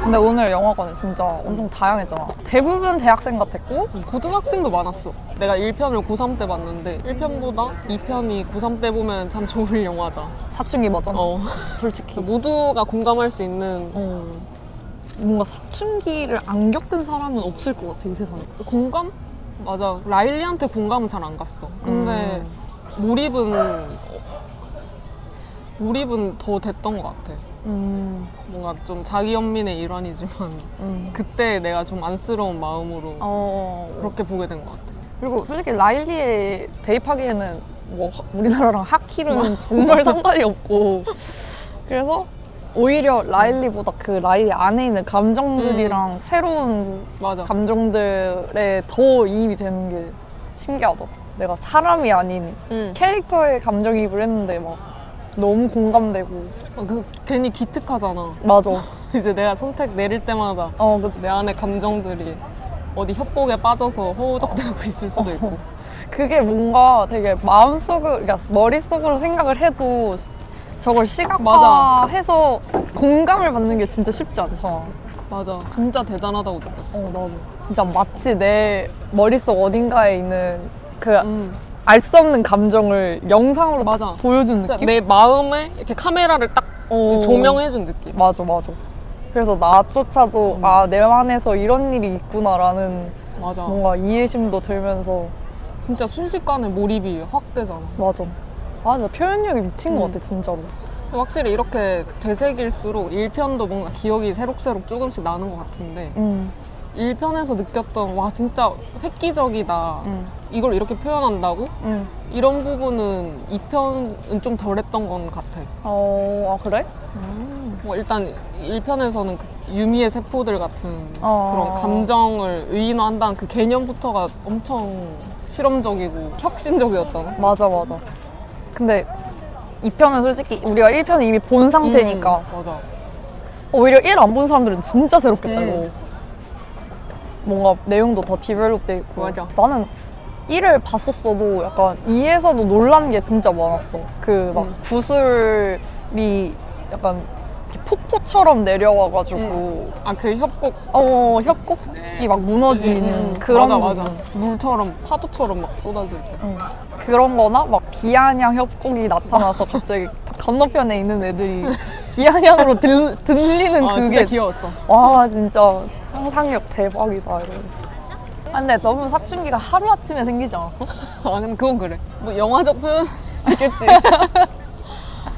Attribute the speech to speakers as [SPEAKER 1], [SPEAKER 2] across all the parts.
[SPEAKER 1] 근데 오늘 영화관은 진짜 엄청 다양했잖아. 대부분 대학생 같았고
[SPEAKER 2] 고등학생도 많았어. 내가 1편을 고3 때 봤는데 1편보다 2편이 고3 때 보면 참 좋을 영화다.
[SPEAKER 1] 사춘기 버전.
[SPEAKER 2] 솔직히 모두가 공감할 수 있는
[SPEAKER 1] 뭔가 사춘기를 안 겪은 사람은 없을 것 같아, 이 세상에.
[SPEAKER 2] 공감? 맞아. 라일리한테 공감은 잘 안 갔어. 근데 몰입은 더 됐던 것 같아. 뭔가 좀 자기 연민의 일환이지만 그때 내가 좀 안쓰러운 마음으로 그렇게 보게 된 것 같아.
[SPEAKER 1] 그리고 솔직히 라일리에 대입하기에는 뭐 우리나라랑 하키로는 정말 상관이 없고 그래서 오히려 라일리보다 그 라일리 안에 있는 감정들이랑 새로운
[SPEAKER 2] 맞아.
[SPEAKER 1] 감정들에 더 이입이 되는 게 신기하다. 내가 사람이 아닌 캐릭터의 감정이입을 했는데 막 너무 공감되고.
[SPEAKER 2] 괜히 기특하잖아.
[SPEAKER 1] 맞아.
[SPEAKER 2] 이제 내가 선택 내릴 때마다 내 안에 감정들이 어디 협곡에 빠져서 허우적대고 있을 수도 있고.
[SPEAKER 1] 그게 뭔가 되게 마음속으로, 그러니까 머릿속으로 생각을 해도 저걸 시각화해서 공감을 받는 게 진짜 쉽지 않잖아.
[SPEAKER 2] 맞아. 진짜 대단하다고 느꼈어.
[SPEAKER 1] 나도. 진짜 마치 내 머릿속 어딘가에 있는 그 알 수 없는 감정을 영상으로
[SPEAKER 2] 맞아.
[SPEAKER 1] 보여준 느낌?
[SPEAKER 2] 내 마음에 이렇게 카메라를 딱 조명해준 느낌.
[SPEAKER 1] 맞아. 그래서 나조차도 내 안에서 이런 일이 있구나라는
[SPEAKER 2] 맞아.
[SPEAKER 1] 뭔가 이해심도 들면서
[SPEAKER 2] 진짜 순식간에 몰입이 확 되잖아.
[SPEAKER 1] 맞아, 표현력이 미친 것 같아, 진짜로.
[SPEAKER 2] 확실히 이렇게 되새길수록 1편도 뭔가 기억이 새록새록 조금씩 나는 것 같은데 1편에서 느꼈던 와 진짜 획기적이다. 이걸 이렇게 표현한다고? 이런 부분은 2편은 좀 덜했던 건 같아.
[SPEAKER 1] 그래?
[SPEAKER 2] 뭐 일단 1편에서는 그 유미의 세포들 같은 그런 감정을 의인화한다는 그 개념부터가 엄청 실험적이고 혁신적이었잖아.
[SPEAKER 1] 맞아. 근데 2편은 솔직히 우리가 1편을 이미 본 상태니까
[SPEAKER 2] 맞아.
[SPEAKER 1] 오히려 1 안 본 사람들은 진짜 새롭겠다, 이거. 뭔가 내용도 더 디벨롭돼 있고.
[SPEAKER 2] 맞아.
[SPEAKER 1] 나는 1을 봤었어도 약간 2에서도 놀란 게 진짜 많았어. 그 막 구슬이 약간 폭포처럼 내려와가지고
[SPEAKER 2] 그 협곡.
[SPEAKER 1] 협곡이 막 무너지는 그런
[SPEAKER 2] 맞아.
[SPEAKER 1] 부분.
[SPEAKER 2] 물처럼 파도처럼 막 쏟아질 때.
[SPEAKER 1] 그런 거나 막 비아냥 협곡이 나타나서 갑자기 건너편에 있는 애들이 비아냥으로 들리는 그게
[SPEAKER 2] 진짜 귀여웠어.
[SPEAKER 1] 와 진짜 상상력 대박이다 이러면서. 근데 너무 사춘기가 하루아침에 생기지 않았어?
[SPEAKER 2] 근데 그건 그래. 뭐 영화적 표현 알겠지.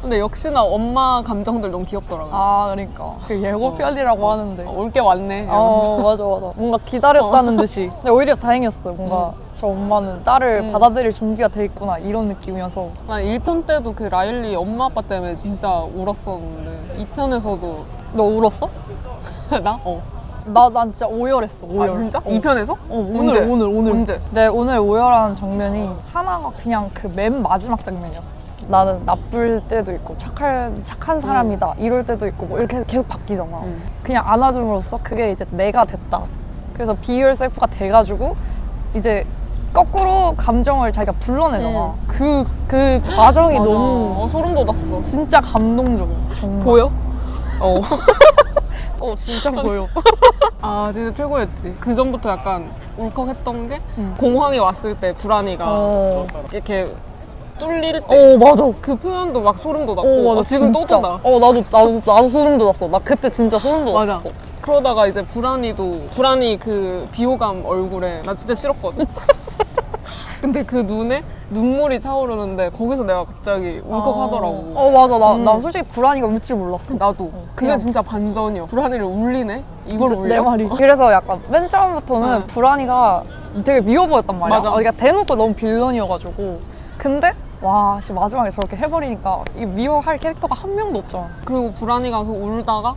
[SPEAKER 2] 근데 역시나 엄마 감정들 너무 귀엽더라고.
[SPEAKER 1] 그러니까 그 예고편이라고 하는데
[SPEAKER 2] 올 게 왔네.
[SPEAKER 1] 맞아. 뭔가 기다렸다는 듯이. 근데 오히려 다행이었어요. 뭔가 저 엄마는 딸을 받아들일 준비가 돼 있구나 이런 느낌이어서.
[SPEAKER 2] 난 1편 때도 그 라일리 엄마 아빠 때문에 진짜 울었었는데 2편에서도
[SPEAKER 1] 너 울었어?
[SPEAKER 2] 나?
[SPEAKER 1] 난 진짜 오열했어. 오열.
[SPEAKER 2] 진짜? 2편에서?
[SPEAKER 1] 오늘.
[SPEAKER 2] 언제?
[SPEAKER 1] 네, 오늘 오열한 장면이 하나가 그냥 그 맨 마지막 장면이었어. 나는 나쁠 때도 있고 착한 사람이다 이럴 때도 있고 뭐 이렇게 계속 바뀌잖아. 그냥 안아줌으로써 그게 이제 내가 됐다. 그래서 비유얼 셀프가 돼가지고 이제 거꾸로 감정을 자기가 불러내잖아. 그 과정이
[SPEAKER 2] 맞아.
[SPEAKER 1] 너무
[SPEAKER 2] 소름 돋았어.
[SPEAKER 1] 진짜 감동적이었어. 정말.
[SPEAKER 2] 보여?
[SPEAKER 1] 진짜 보여.
[SPEAKER 2] 진짜 최고였지. 그 전부터 약간 울컥했던 게 공황이 왔을 때 불안이가 이렇게 뚫릴 때
[SPEAKER 1] 맞아.
[SPEAKER 2] 그 표현도 막 소름 돋았고 지금 또 돋아.
[SPEAKER 1] 나도 소름 돋았어. 나 그때 진짜 소름 돋았어.
[SPEAKER 2] 맞아. 그러다가 이제 불안이 그 비호감 얼굴에 나 진짜 싫었거든. 근데 그 눈에 눈물이 차오르는데 거기서 내가 갑자기 울컥하더라고.
[SPEAKER 1] 맞아. 난 솔직히 불안이가 울 줄 몰랐어.
[SPEAKER 2] 나도. 그게 진짜 반전이야. 불안이를 울리네? 이걸 울려?
[SPEAKER 1] 내 말이. 그래서 약간 맨 처음부터는 불안이가 되게 미워 보였단 말이야.
[SPEAKER 2] 맞아.
[SPEAKER 1] 그러니까 대놓고 너무 빌런이어가지고. 근데 마지막에 저렇게 해버리니까 이 미워할 캐릭터가 한 명도 없잖아.
[SPEAKER 2] 그리고 불안이가 그 울다가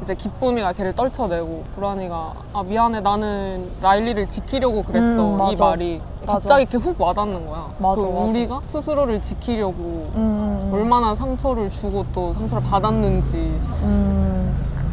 [SPEAKER 2] 이제 기쁨이가 걔를 떨쳐내고 불안이가 미안해 나는 라일리를 지키려고 그랬어 이
[SPEAKER 1] 맞아.
[SPEAKER 2] 말이 갑자기 이렇게 훅 와닿는 거야.
[SPEAKER 1] 맞아.
[SPEAKER 2] 우리가 스스로를 지키려고 얼마나 상처를 주고 또 상처를 받았는지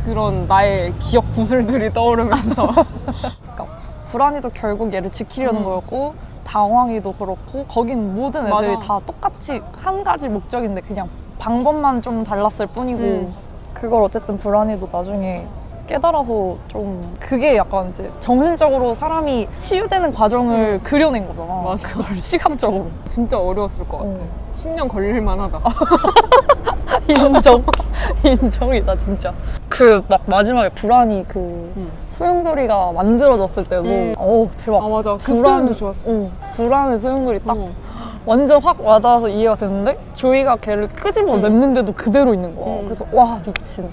[SPEAKER 2] 그런 나의 기억 구슬들이 떠오르면서
[SPEAKER 1] 그러니까 불안이도 결국 얘를 지키려는 거였고 당황이도 그렇고 거긴 모든 애들이
[SPEAKER 2] 맞아.
[SPEAKER 1] 다 똑같이 한 가지 목적인데 그냥 방법만 좀 달랐을 뿐이고 그걸 어쨌든 불안이도 나중에 깨달아서 좀 그게 약간 이제 정신적으로 사람이 치유되는 과정을 그려낸 거잖아.
[SPEAKER 2] 맞아.
[SPEAKER 1] 그걸 시각적으로.
[SPEAKER 2] 진짜 어려웠을 것 같아. 10년 걸릴 만하다.
[SPEAKER 1] 인정이다 진짜. 그 막 마지막에 불안이 그 소용돌이가 만들어졌을 때도 어우 대박.
[SPEAKER 2] 아 맞아. 그 표현도 좋았어.
[SPEAKER 1] 불안의 소용돌이 딱 완전 확 와닿아서 이해가 됐는데 조이가 걔를 끄집어냈는데도 그대로 있는 거야. 그래서 와 미친.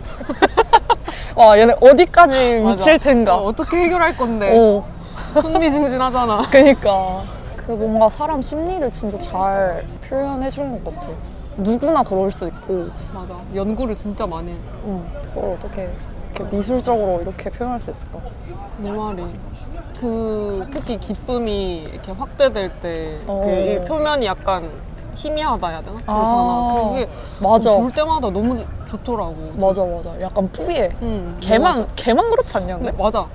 [SPEAKER 1] 와 얘네 어디까지 미칠 텐가.
[SPEAKER 2] 어떻게 해결할 건데. 흥미진진하잖아.
[SPEAKER 1] 그러니까 그 뭔가 사람 심리를 진짜 잘 표현해 주는 것 같아. 누구나 그럴 수 있고.
[SPEAKER 2] 맞아. 연구를 진짜 많이 해.
[SPEAKER 1] 그걸 어떻게 이렇게 미술적으로 이렇게 표현할 수 있을까?
[SPEAKER 2] 내 말이. 특히 기쁨이 이렇게 확대될 때 그 이 표면이 약간 희미하다 해야 되나? 그렇잖아. 그게
[SPEAKER 1] 맞아.
[SPEAKER 2] 볼 때마다 너무 좋더라고.
[SPEAKER 1] 맞아. 약간 뿌예. 걔만 그렇지 않냐, 근데?
[SPEAKER 2] 맞아.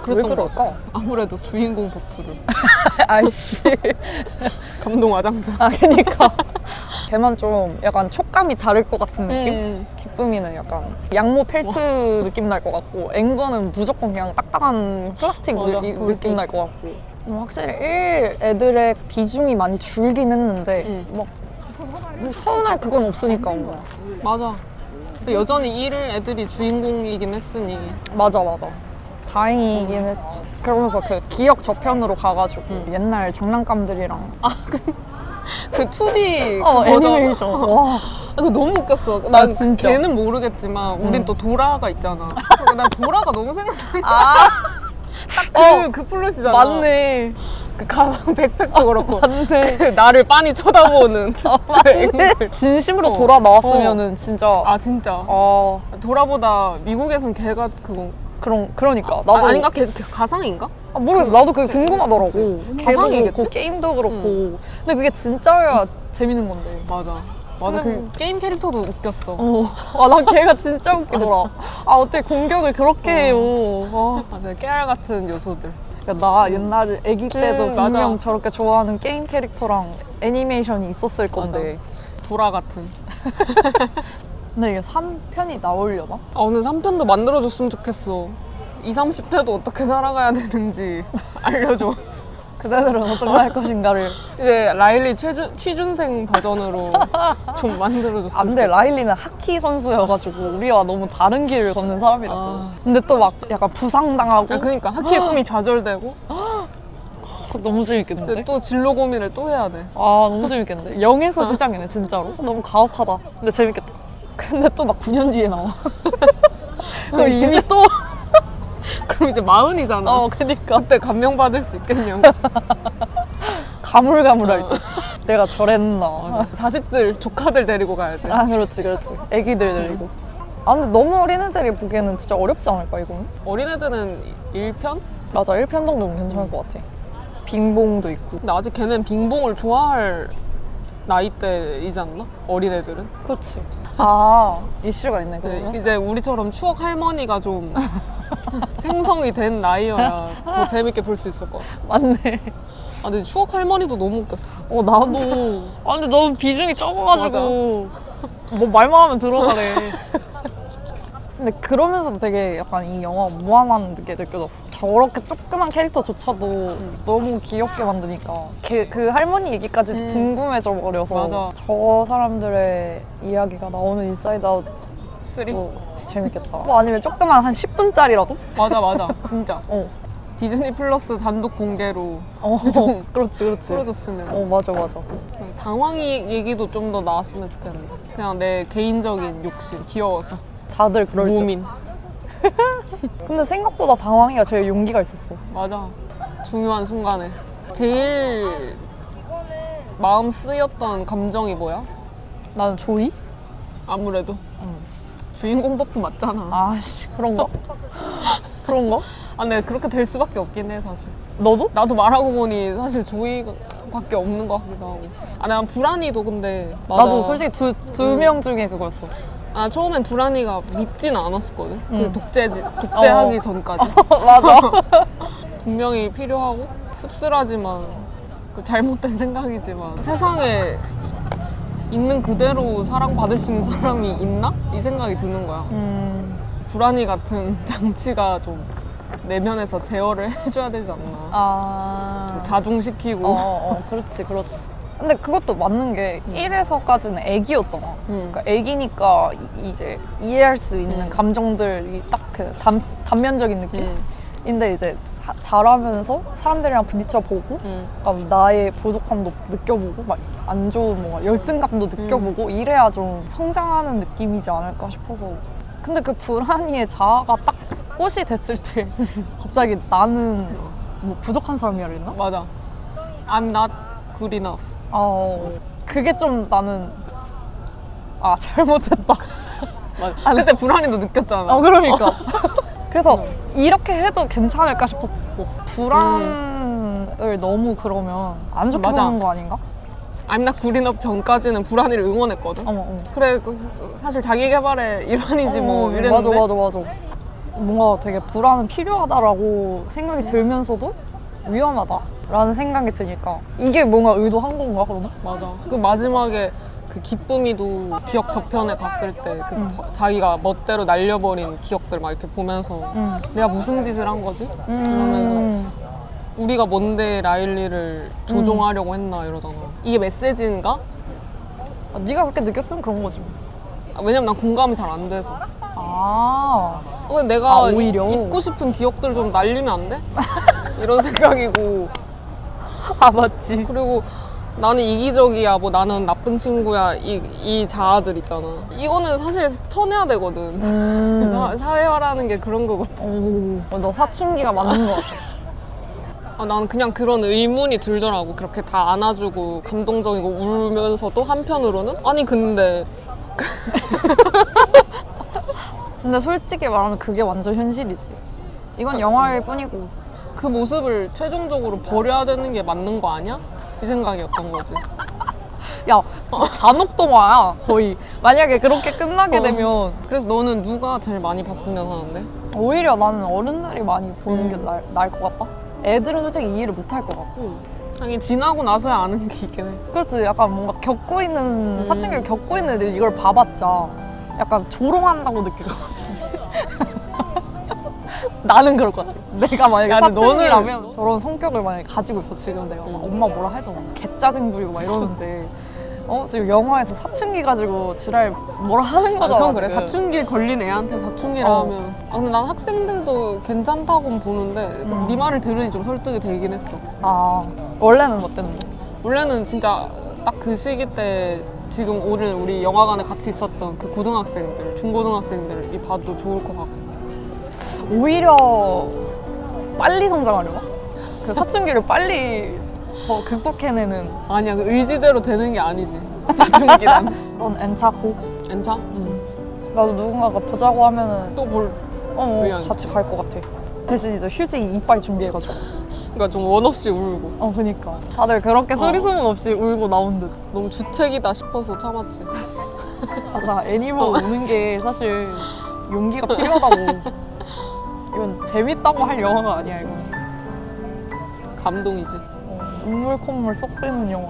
[SPEAKER 1] 왜
[SPEAKER 2] 그랬던 것
[SPEAKER 1] 그럴까?
[SPEAKER 2] 같아. 아무래도 주인공 버프를.
[SPEAKER 1] 아이씨.
[SPEAKER 2] 감동 아장자.
[SPEAKER 1] 그니까. 걔만 좀 약간 촉감이 다를 것 같은 느낌? 기쁨이는 약간 양모 펠트 느낌 날 것 같고, 앵거는 무조건 그냥 딱딱한 플라스틱 느낌 날 것 같고. 확실히 1 애들의 비중이 많이 줄긴 했는데, 뭐 서운할 그건 없으니까 온 거야.
[SPEAKER 2] 맞아. 근데 여전히 1 애들이 주인공이긴 했으니.
[SPEAKER 1] 맞아. 다행이긴 했지. 그러면서 그 기억 저편으로 가가지고 옛날 장난감들이랑
[SPEAKER 2] 그 2D
[SPEAKER 1] 애니메이션. 와.
[SPEAKER 2] 그거 너무 웃겼어. 난
[SPEAKER 1] 진짜.
[SPEAKER 2] 걔는 모르겠지만 우린 또 도라가 있잖아. 난 도라가 너무 생각나. 그 플롯이잖아.
[SPEAKER 1] 맞네.
[SPEAKER 2] 그 가방 백팩도 그렇고
[SPEAKER 1] 맞네.
[SPEAKER 2] 그 나를 빤히 쳐다보는 그 앵글.
[SPEAKER 1] 진심으로 돌아 나왔으면은 진짜.
[SPEAKER 2] 아 진짜. 도라보다 미국에선 걔가 그거.
[SPEAKER 1] 그러니까 나도
[SPEAKER 2] 아닌가? 걔 가상인가?
[SPEAKER 1] 모르겠어. 나도 그게 궁금하더라고.
[SPEAKER 2] 가상이겠지?
[SPEAKER 1] 그렇고 게임도 그렇고. 근데 그게 진짜야 재밌는 건데.
[SPEAKER 2] 맞아. 그 게임 캐릭터도 웃겼어.
[SPEAKER 1] 난 걔가 진짜 웃기더라. 어떻게 공격을 그렇게 해요.
[SPEAKER 2] 맞아. 깨알 같은 요소들.
[SPEAKER 1] 나 옛날에 아기 때도 분명
[SPEAKER 2] 맞아.
[SPEAKER 1] 저렇게 좋아하는 게임 캐릭터랑 애니메이션이 있었을 건데.
[SPEAKER 2] 도라 같은.
[SPEAKER 1] 근데 이게 3편이 나오려나?
[SPEAKER 2] 오늘 3편도 만들어줬으면 좋겠어. 20, 30대도 어떻게 살아가야 되는지 알려줘.
[SPEAKER 1] 그대들은 어떻게 할 것인가를.
[SPEAKER 2] 이제 라일리 취준생 버전으로 좀 만들어줬으면
[SPEAKER 1] 안 돼. 라일리는 하키 선수여가지고 우리와 너무 다른 길을 걷는 사람이라고. 근데 또 막 약간 부상당하고.
[SPEAKER 2] 그러니까 하키의 꿈이 좌절되고
[SPEAKER 1] 너무 재밌겠는데?
[SPEAKER 2] 이제 또 진로 고민을 또 해야 돼.
[SPEAKER 1] 너무 재밌겠는데? 0에서 시작이네 진짜로. 너무 가혹하다. 근데 재밌겠다. 근데 또 막 9년 뒤에 나와. 그럼 이미 또
[SPEAKER 2] 그럼 이제 40이잖아.
[SPEAKER 1] 그니까.
[SPEAKER 2] 그때 감명받을 수 있겠냐고.
[SPEAKER 1] 가물가물할 때. 내가 저랬나.
[SPEAKER 2] 자식들, 조카들 데리고 가야지.
[SPEAKER 1] 그렇지. 애기들 데리고. 근데 너무 어린애들이 보기에는 진짜 어렵지 않을까 이거는?
[SPEAKER 2] 어린애들은 1편?
[SPEAKER 1] 맞아. 1편 정도는 괜찮을 것 같아. 빙봉도 있고.
[SPEAKER 2] 근데 아직 걔는 빙봉을 좋아할 나이대이지 않나? 어린애들은?
[SPEAKER 1] 그렇지. 이슈가 있네 그러면.
[SPEAKER 2] 이제 우리처럼 추억 할머니가 좀 생성이 된 나이여야 더 재밌게 볼 수 있을 것 같아.
[SPEAKER 1] 맞네.
[SPEAKER 2] 근데 추억 할머니도 너무 웃겼어.
[SPEAKER 1] 나도. 근데 너무 비중이 적어가지고 뭐 말만 하면 들어가래. 근데 그러면서도 되게 약간 이 영화 무한한 게 느껴졌어. 저렇게 조그만 캐릭터조차도 너무 귀엽게 만드니까 그 할머니 얘기까지 궁금해져 버려서.
[SPEAKER 2] 맞아.
[SPEAKER 1] 저 사람들의 이야기가 나오는 인사이드 아웃
[SPEAKER 2] 3?
[SPEAKER 1] 재밌겠다. 아니면 조그만 한 10분짜리라도?
[SPEAKER 2] 맞아. 진짜. 디즈니 플러스 단독 공개로 좀
[SPEAKER 1] 그렇지.
[SPEAKER 2] 풀어줬으면.
[SPEAKER 1] 맞아.
[SPEAKER 2] 당황이 얘기도 좀 더 나왔으면 좋겠는데. 그냥 내 개인적인 욕심, 귀여워서.
[SPEAKER 1] 다들 그럴 듯.
[SPEAKER 2] 무민.
[SPEAKER 1] 근데 생각보다 당황이가 제일 용기가 있었어.
[SPEAKER 2] 맞아. 중요한 순간에. 제일 마음 쓰였던 감정이 뭐야?
[SPEAKER 1] 나는 조이?
[SPEAKER 2] 아무래도. 주인공 버프 맞잖아.
[SPEAKER 1] 그런가? 그런가?
[SPEAKER 2] 근데 그렇게 될 수밖에 없긴 해, 사실.
[SPEAKER 1] 너도?
[SPEAKER 2] 나도 말하고 보니 사실 조이밖에 없는 것 같기도 하고. 난 불안이도 근데.
[SPEAKER 1] 나도 솔직히 두 명 중에 그거였어.
[SPEAKER 2] 처음엔 불안이가 밉진 않았었거든. 그 독재하기 전까지.
[SPEAKER 1] 맞아.
[SPEAKER 2] 분명히 필요하고 씁쓸하지만 그 잘못된 생각이지만 세상에 있는 그대로 사랑받을 수 있는 사람이 있나? 이 생각이 드는 거야. 불안이 같은 장치가 좀 내면에서 제어를 해줘야 되지 않나.
[SPEAKER 1] 아.
[SPEAKER 2] 자중시키고.
[SPEAKER 1] 그렇지. 근데 그것도 맞는 게 1에서까지는 애기였잖아. 그러니까 애기니까 이제 이해할 수 있는 감정들이 딱 그 단면적인 느낌? 근데 이제 자라면서 사람들이랑 부딪혀보고 약간 나의 부족함도 느껴보고 막 안 좋은 뭔가 열등감도 느껴보고 이래야 좀 성장하는 느낌이지 않을까 싶어서. 근데 그 불안이의 자아가 딱 꽃이 됐을 때 갑자기 나는 뭐 부족한 사람이라 그랬나?
[SPEAKER 2] 맞아. I'm not good enough.
[SPEAKER 1] 그게 좀 나는 잘못했다.
[SPEAKER 2] 맞아. 그때 불안이도 느꼈잖아.
[SPEAKER 1] 그러니까. 그래서 이렇게 해도 괜찮을까 싶었어. 불안을 너무 그러면 안 좋게
[SPEAKER 2] 맞아.
[SPEAKER 1] 보는 거 아닌가?
[SPEAKER 2] I'm not good enough 전까지는 불안이를 응원했거든. 그래, 사실 자기 개발의 일환이지 뭐 이랬는데.
[SPEAKER 1] 맞아. 뭔가 되게 불안은 필요하다라고 생각이 들면서도 위험하다라는 생각이 드니까 이게 뭔가 의도한 건가 그러면?
[SPEAKER 2] 맞아. 그 마지막에 그 기쁨이도 기억 저편에 갔을 때 자기가 멋대로 날려버린 기억들 막 이렇게 보면서 내가 무슨 짓을 한 거지? 이러면서 우리가 뭔데 라일리를 조종하려고 했나 이러잖아. 이게 메시지인가?
[SPEAKER 1] 네가 그렇게 느꼈으면 그런 거지.
[SPEAKER 2] 왜냐면 난 공감이 잘 안 돼서.
[SPEAKER 1] 근데
[SPEAKER 2] 내가
[SPEAKER 1] 오히려
[SPEAKER 2] 잊고 싶은 기억들을 좀 날리면 안 돼? 이런 생각이고.
[SPEAKER 1] 맞지.
[SPEAKER 2] 그리고 나는 이기적이야, 뭐 나는 나쁜 친구야, 이 자아들 있잖아. 이거는 사실 쳐내야 되거든. 사회화라는 게 그런 거거든.
[SPEAKER 1] 너 사춘기가 맞는 것 같아.
[SPEAKER 2] 나는 그냥 그런 의문이 들더라고. 그렇게 다 안아주고 감동적이고 울면서도 한편으로는 아니 근데
[SPEAKER 1] 솔직히 말하면 그게 완전 현실이지. 이건 영화일 뿐이고.
[SPEAKER 2] 그 모습을 최종적으로 버려야 되는 게 맞는 거 아니야? 이 생각이었던 거지.
[SPEAKER 1] 야, 잔혹동화야 거의. 만약에 그렇게 끝나게 되면.
[SPEAKER 2] 그래서 너는 누가 제일 많이 봤으면 하는데?
[SPEAKER 1] 오히려 나는 어른들이 많이 보는 게 나을 것 같다. 애들은 솔직히 이해를 못 할 것 같고.
[SPEAKER 2] 하긴 지나고 나서야 아는 게 있긴 해.
[SPEAKER 1] 그렇지. 약간 뭔가 겪고 있는 사춘기를 겪고 있는 애들이 이걸 봐봤자 약간 조롱한다고 느낄 것 같은데. 나는 그럴 것 같아. 내가 만약에 사춘기라면 저런 성격을 만약에 가지고 있어. 지금 내가 막 엄마 뭐라 해도 막 개짜증 부리고 막 이러는데 지금 영화에서 사춘기 가지고 지랄 뭐라 하는 거잖아.
[SPEAKER 2] 그건 그래. 사춘기 걸린 애한테 사춘기라 하면. 근데 난 학생들도 괜찮다고 보는데 네 말을 들으니 좀 설득이 되긴 했어.
[SPEAKER 1] 원래는 어땠는데?
[SPEAKER 2] 원래는 진짜 딱 그 시기 때 지금 오늘 우리 영화관에 같이 있었던 그 고등학생들, 중고등학생들이 봐도 좋을 것 같고.
[SPEAKER 1] 오히려 빨리 성장하려나? 그 사춘기를 빨리 더 극복해내는.
[SPEAKER 2] 아니야, 그 의지대로 되는 게 아니지. 사춘기란.
[SPEAKER 1] 넌 N차고?
[SPEAKER 2] N차?
[SPEAKER 1] 나도 누군가가 보자고 하면은
[SPEAKER 2] 또 볼 의향이
[SPEAKER 1] 같이 갈 것 같아. 대신 이제 휴지 이빨 준비해가지고.
[SPEAKER 2] 그러니까 좀 원 없이 울고.
[SPEAKER 1] 그니까. 다들 그렇게 소리 소문 없이 울고 나온 듯.
[SPEAKER 2] 너무 주책이다 싶어서 참았지.
[SPEAKER 1] 맞아. 애니멀 우는 게 사실 용기가 필요하다고. 이건 재밌다고 할 영화가 아니야, 이건.
[SPEAKER 2] 감동이지.
[SPEAKER 1] 눈물 콧물 쏙 빼는 영화.